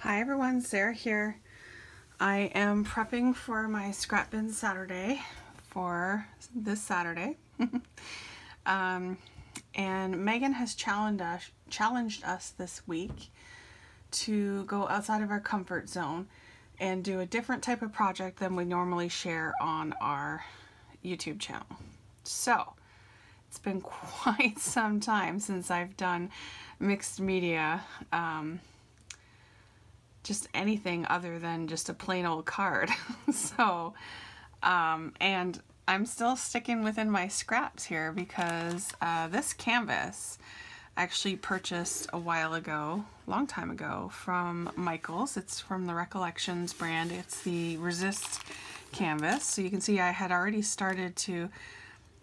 Hi everyone, Sarah here. I am prepping for my Scrapbin Saturday for this Saturday. And Megan has challenged us this week to go outside of our comfort zone and do a different type of project than we normally share on our YouTube channel. So it's been quite some time since I've done mixed media, just anything other than just a plain old card. So, and I'm still sticking within my scraps here because this canvas I actually purchased a while ago, long time ago, from Michaels. It's from the Recollections brand. It's the Resist canvas. So you can see I had already started to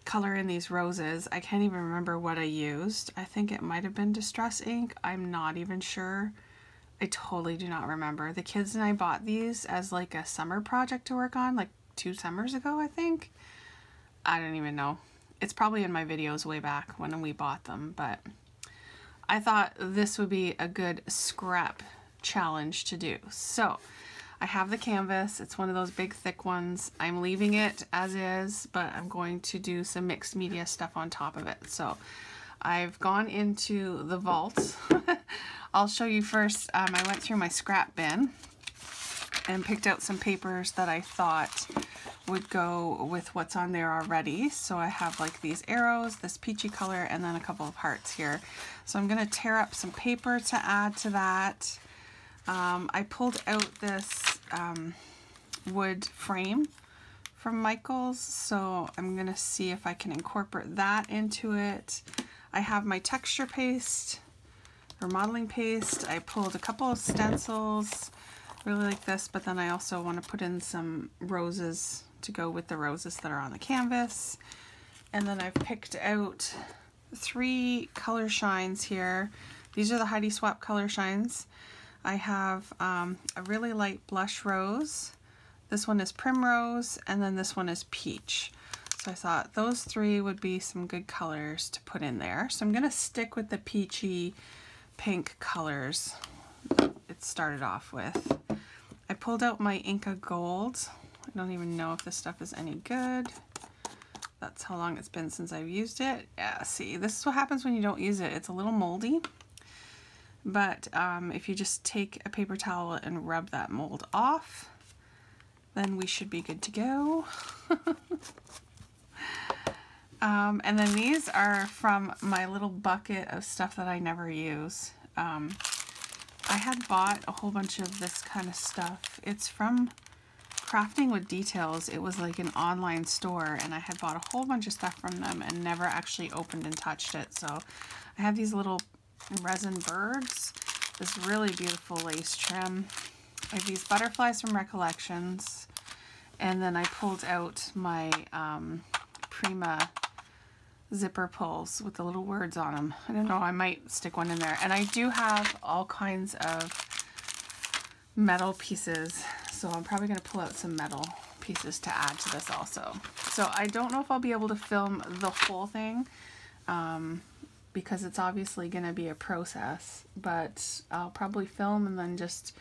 color in these roses. I can't even remember what I used. I think it might have been Distress ink. I'm not even sure. I totally do not remember. The kids and I bought these as like a summer project to work on, like 2 summers ago, I think. I don't even know. It's probably in my videos way back when we bought them, but I thought this would be a good scrap challenge to do. So I have the canvas. It's one of those big thick ones. I'm leaving it as is, but I'm going to do some mixed media stuff on top of it. So I've gone into the vault. I'll show you first. I went through my scrap bin and picked out some papers that I thought would go with what's on there already. So I have like these arrows, this peachy color, and then a couple of hearts here. So I'm going to tear up some paper to add to that. I pulled out this wood frame from Michaels, so I'm going to see if I can incorporate that into it. I have my texture paste or modeling paste. I pulled a couple of stencils, really like this, but then I also want to put in some roses to go with the roses that are on the canvas. And then I've picked out 3 color shines here. These are the Heidi Swap color shines. I have a really light blush rose. This one is primrose, and then this one is peach. So I thought those 3 would be some good colors to put in there. So I'm going to stick with the peachy pink colors that it started off with. I pulled out my Inca Gold. I don't even know if this stuff is any good. That's how long it's been since I've used it. Yeah, see, this is what happens when you don't use it. It's a little moldy. But if you just take a paper towel and rub that mold off, then we should be good to go. And then these are from my little bucket of stuff that I never use. I had bought a whole bunch of this kind of stuff. It's from Crafting with Details. It was like an online store, and I had bought a whole bunch of stuff from them and never actually opened and touched it. So I have these little resin birds, this really beautiful lace trim. I have these butterflies from Recollections, and then I pulled out my Prima zipper pulls with the little words on them. I don't know, I might stick one in there. And I do have all kinds of metal pieces, so I'm probably going to pull out some metal pieces to add to this also. So I don't know if I'll be able to film the whole thing because it's obviously going to be a process, but I'll probably film and then just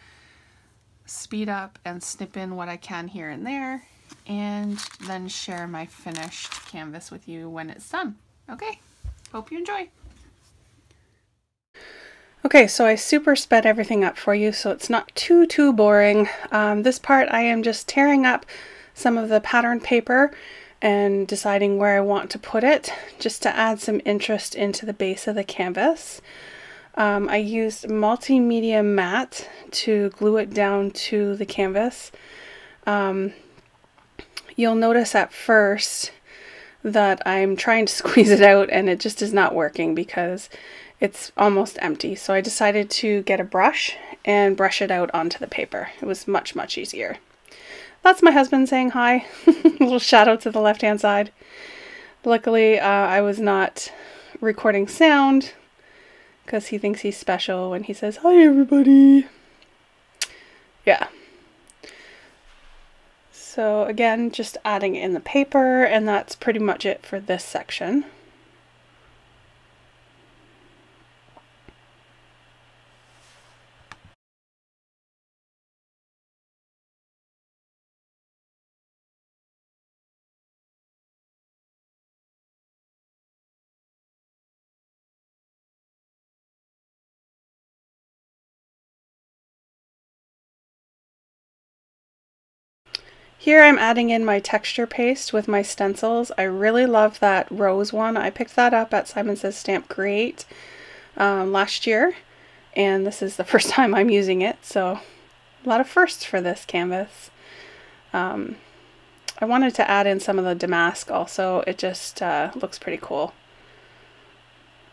speed up and snip in what I can here and there, and then share my finished canvas with you when it's done. Okay, hope you enjoy. Okay, so I super sped everything up for you so it's not too boring. This part I am just tearing up some of the pattern paper and deciding where I want to put it, just to add some interest into the base of the canvas. I used multimedia matte to glue it down to the canvas. You'll notice at first that I'm trying to squeeze it out and it just is not working because it's almost empty. So I decided to get a brush and brush it out onto the paper. It was much easier. That's my husband saying hi. A little shadow to the left hand side. Luckily I was not recording sound because he thinks he's special when he says hi everybody. Yeah. So again, just adding in the paper, and that's pretty much it for this section. Here I'm adding in my texture paste with my stencils. I really love that rose one. I picked that up at Simon Says Stamp Create last year, and this is the first time I'm using it, so a lot of firsts for this canvas. I wanted to add in some of the damask also. It just looks pretty cool.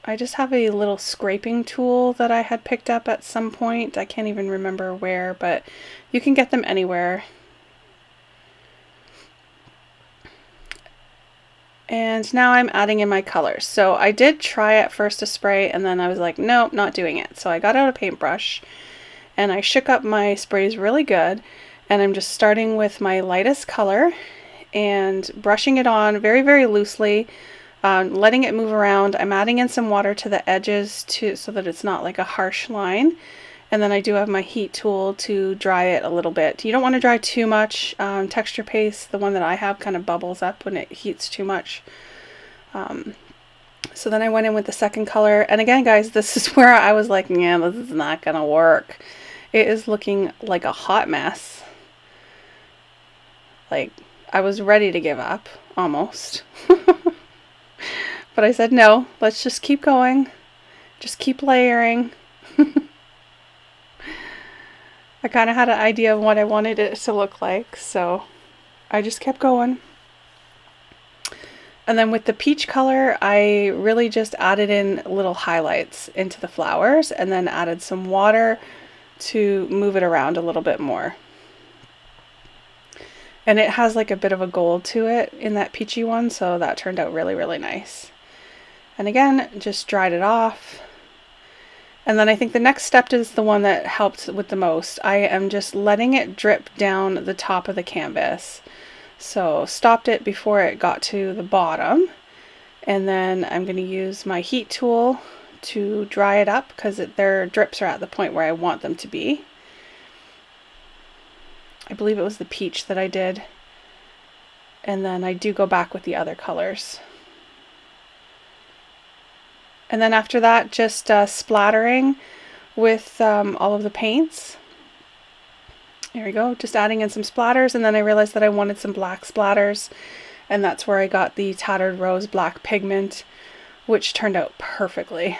I just have a little scraping tool that I had picked up at some point. I can't even remember where, but you can get them anywhere. And now I'm adding in my colors. So I did try at first to spray, and then I was like, nope, not doing it. So I got out a paintbrush and I shook up my sprays really good, and I'm just starting with my lightest color and brushing it on very, very loosely. Letting it move around. I'm adding in some water to the edges so that it's not like a harsh line. And then I do have my heat tool to dry it a little bit. You don't want to dry too much. Texture paste, the one that I have, kind of bubbles up when it heats too much. So then I went in with the second color. And again, guys, this is where I was like, yeah, this is not going to work. It is looking like a hot mess. Like, I was ready to give up, almost. But I said, no, let's just keep going. Just keep layering. I kind of had an idea of what I wanted it to look like, so I just kept going. And then with the peach color, I really just added in little highlights into the flowers and then added some water to move it around a little bit more. And it has like a bit of a gold to it in that peachy one, so that turned out really, really nice. And again, just dried it off. And then I think the next step is the one that helped with the most. I am just letting it drip down the top of the canvas. So stopped it before it got to the bottom. And then I'm going to use my heat tool to dry it up because their drips are at the point where I want them to be. I believe it was the peach that I did. And then I do go back with the other colors. And then after that, just splattering with all of the paints. There we go, just adding in some splatters, and then I realized that I wanted some black splatters, and that's where I got the Tattered Rose black pigment, which turned out perfectly.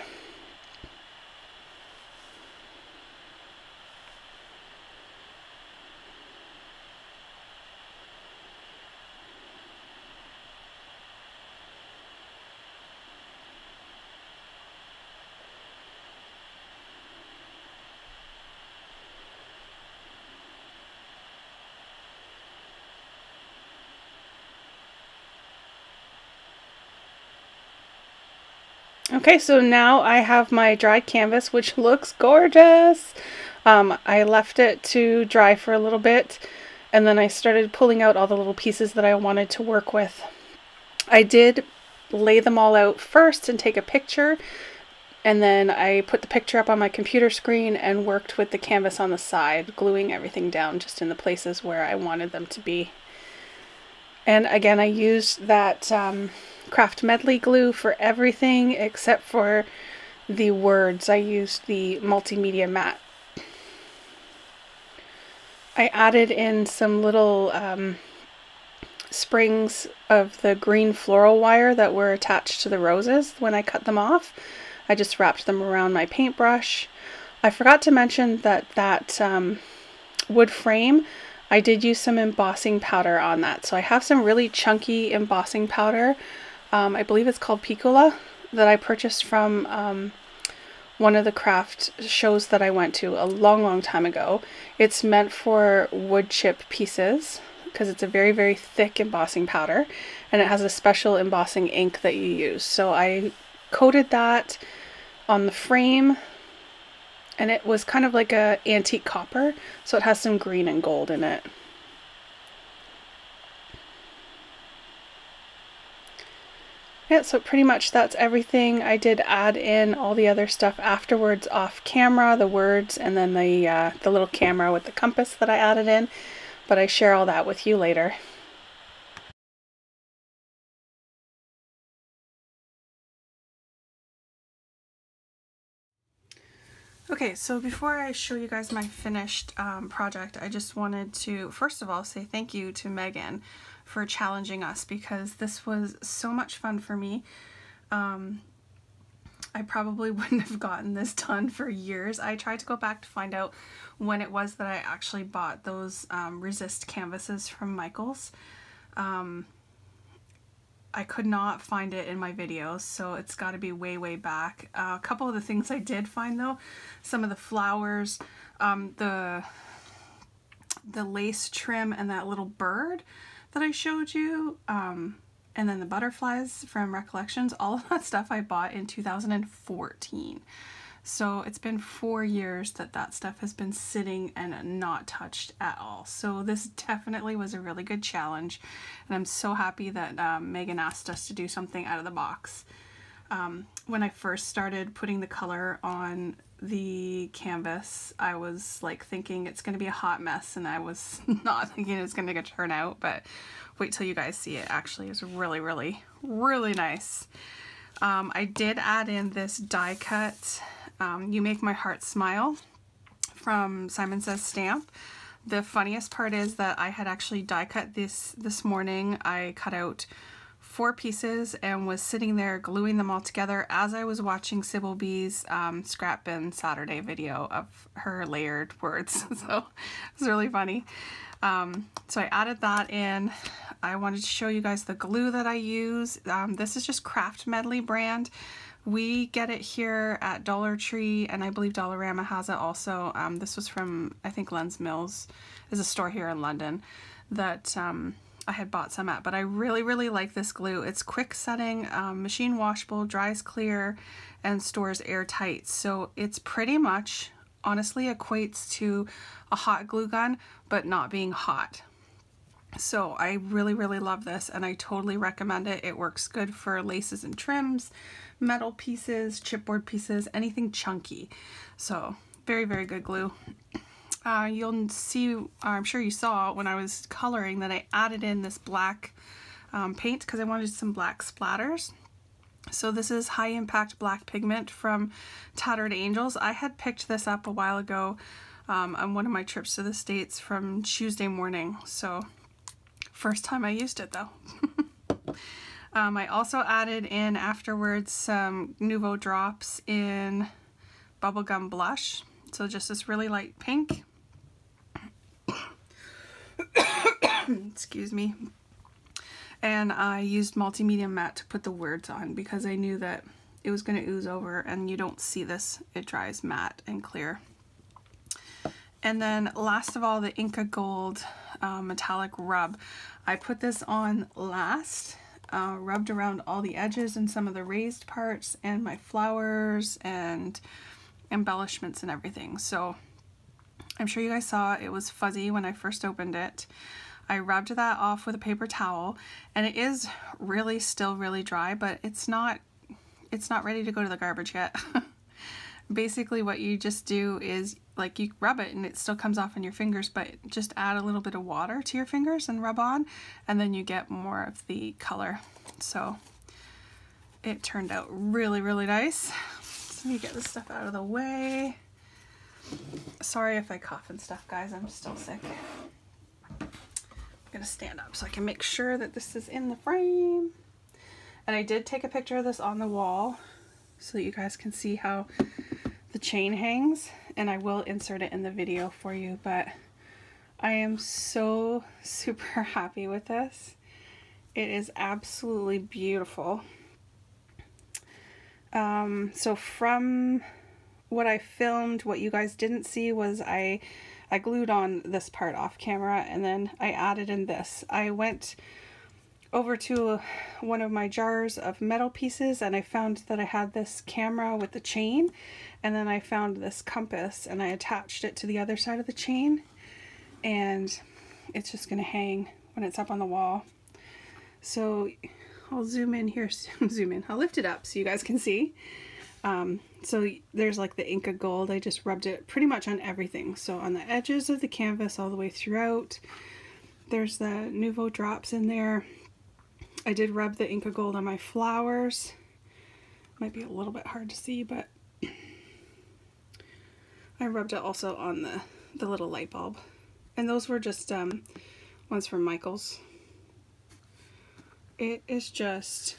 Okay, so now I have my dried canvas, which looks gorgeous. I left it to dry for a little bit, and then I started pulling out all the little pieces that I wanted to work with. I did lay them all out first and take a picture, and then I put the picture up on my computer screen and worked with the canvas on the side, gluing everything down just in the places where I wanted them to be. And again, I used that Craft Medley glue for everything except for the words. I used the multimedia mat. I added in some little springs of the green floral wire that were attached to the roses when I cut them off. I just wrapped them around my paintbrush. I forgot to mention that wood frame, I did use some embossing powder on that. So I have some really chunky embossing powder. I believe it's called Piccola, that I purchased from one of the craft shows that I went to a long, long time ago. It's meant for wood chip pieces because it's a very, very thick embossing powder, and it has a special embossing ink that you use. So I coated that on the frame, and it was kind of like a antique copper, so it has some green and gold in it. Yeah, so pretty much that's everything. I did add in all the other stuff afterwards off camera, the words, and then the little camera with the compass that I added in, but I share all that with you later. Okay, so before I show you guys my finished project, I just wanted to, first of all, say thank you to Megan for challenging us, because this was so much fun for me. I probably wouldn't have gotten this done for years. I tried to go back to find out when it was that I actually bought those resist canvases from Michaels. I could not find it in my videos, so it's got to be way, way back. A couple of the things I did find though, some of the flowers, the lace trim and that little bird that I showed you, and then the butterflies from Recollections, all of that stuff I bought in 2014. So it's been 4 years that that stuff has been sitting and not touched at all. So this definitely was a really good challenge, and I'm so happy that Megan asked us to do something out of the box. When I first started putting the color on the canvas, I was like thinking it's going to be a hot mess, and I was not thinking it's going to turn out, but wait till you guys see it. Actually, it's really, really, really nice. I did add in this die cut You Make My Heart Smile from Simon Says Stamp. The funniest part is that I had actually die cut this morning. I cut out 4 pieces and was sitting there gluing them all together as I was watching Sybil B's Scrapbin Saturday video of her layered words. So it's really funny. So I added that in. I wanted to show you guys the glue that I use. This is just Craft Medley brand. We get it here at Dollar Tree, and I believe Dollarama has it also. This was from, I think, Lens Mills is a store here in London that I had bought some at, but I really, really like this glue. It's quick setting, machine washable, dries clear, and stores airtight. So it's pretty much, honestly, equates to a hot glue gun, but not being hot. So I really, really love this, and I totally recommend it. It works good for laces and trims, metal pieces, chipboard pieces, anything chunky. So very, very good glue. You'll see, I'm sure you saw when I was coloring, that I added in this black paint because I wanted some black splatters. So this is high impact black pigment from Tattered Angels. I had picked this up a while ago on one of my trips to the States from Tuesday morning. So first time I used it though. I also added in afterwards some Nouveau drops in Bubblegum Blush. So just this really light pink. Excuse me. And I used multimedia matte to put the words on because I knew that it was going to ooze over, and you don't see this. It dries matte and clear. And then last of all, the Inca Gold metallic rub. I put this on last, rubbed around all the edges and some of the raised parts and my flowers and embellishments and everything. So I'm sure you guys saw it was fuzzy when I first opened it. I rubbed that off with a paper towel, and it is really still really dry, but it's not ready to go to the garbage yet. Basically what you just do is, like, you rub it and it still comes off on your fingers, but just add a little bit of water to your fingers and rub on, and then you get more of the color. So it turned out really, really nice. So let me get this stuff out of the way. Sorry if I cough and stuff, guys. I'm still sick. I'm gonna stand up so I can make sure that this is in the frame. And I did take a picture of this on the wall so that you guys can see how the chain hangs, and I will insert it in the video for you, but I am so super happy with this. It is absolutely beautiful. So from what I filmed, what you guys didn't see was I glued on this part off camera, and then I added in this. I went over to one of my jars of metal pieces, and I found that I had this camera with the chain, and then I found this compass, and I attached it to the other side of the chain, and it's just gonna hang when it's up on the wall. So I'll zoom in here, zoom in. I'll lift it up so you guys can see. So there's like the Inca Gold. I just rubbed it pretty much on everything. So on the edges of the canvas all the way throughout. There's the Nouveau drops in there. I did rub the Inca Gold on my flowers. Might be a little bit hard to see, but I rubbed it also on the little light bulb. And those were just ones from Michael's. It is just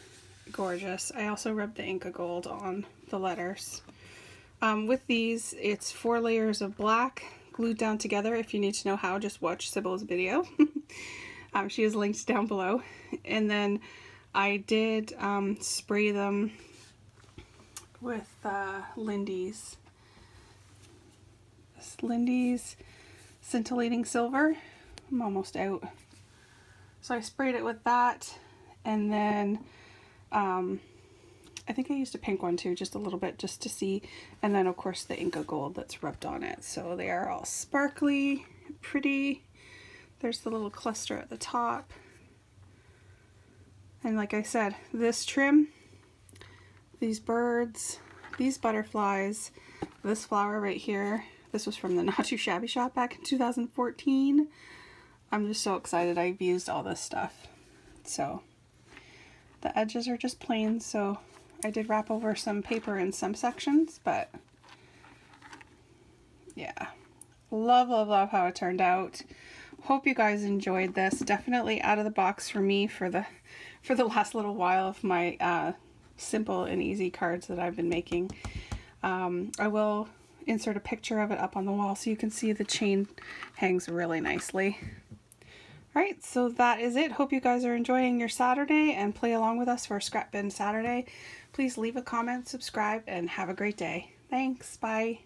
gorgeous. I also rubbed the Inca Gold on the letters. With these, it's 4 layers of black glued down together. If you need to know how, just watch Sybil's video. She is linked down below. And then I did spray them with Lindy's Scintillating Silver. I'm almost out. So I sprayed it with that, and then I think I used a pink one too, just a little bit, just to see. And then of course the Inca Gold that's rubbed on it. So they are all sparkly, pretty. There's the little cluster at the top. And like I said, this trim, these birds, these butterflies, this flower right here, this was from the Not Too Shabby shop back in 2014. I'm just so excited I've used all this stuff. So the edges are just plain, so I did wrap over some paper in some sections, but yeah, love, love, love how it turned out. Hope you guys enjoyed this. Definitely out of the box for me for the last little while of my simple and easy cards that I've been making. I will insert a picture of it up on the wall so you can see the chain hangs really nicely. Alright, so that is it. Hope you guys are enjoying your Saturday and play along with us for Scrapbin Saturday. Please leave a comment, subscribe, and have a great day. Thanks, bye.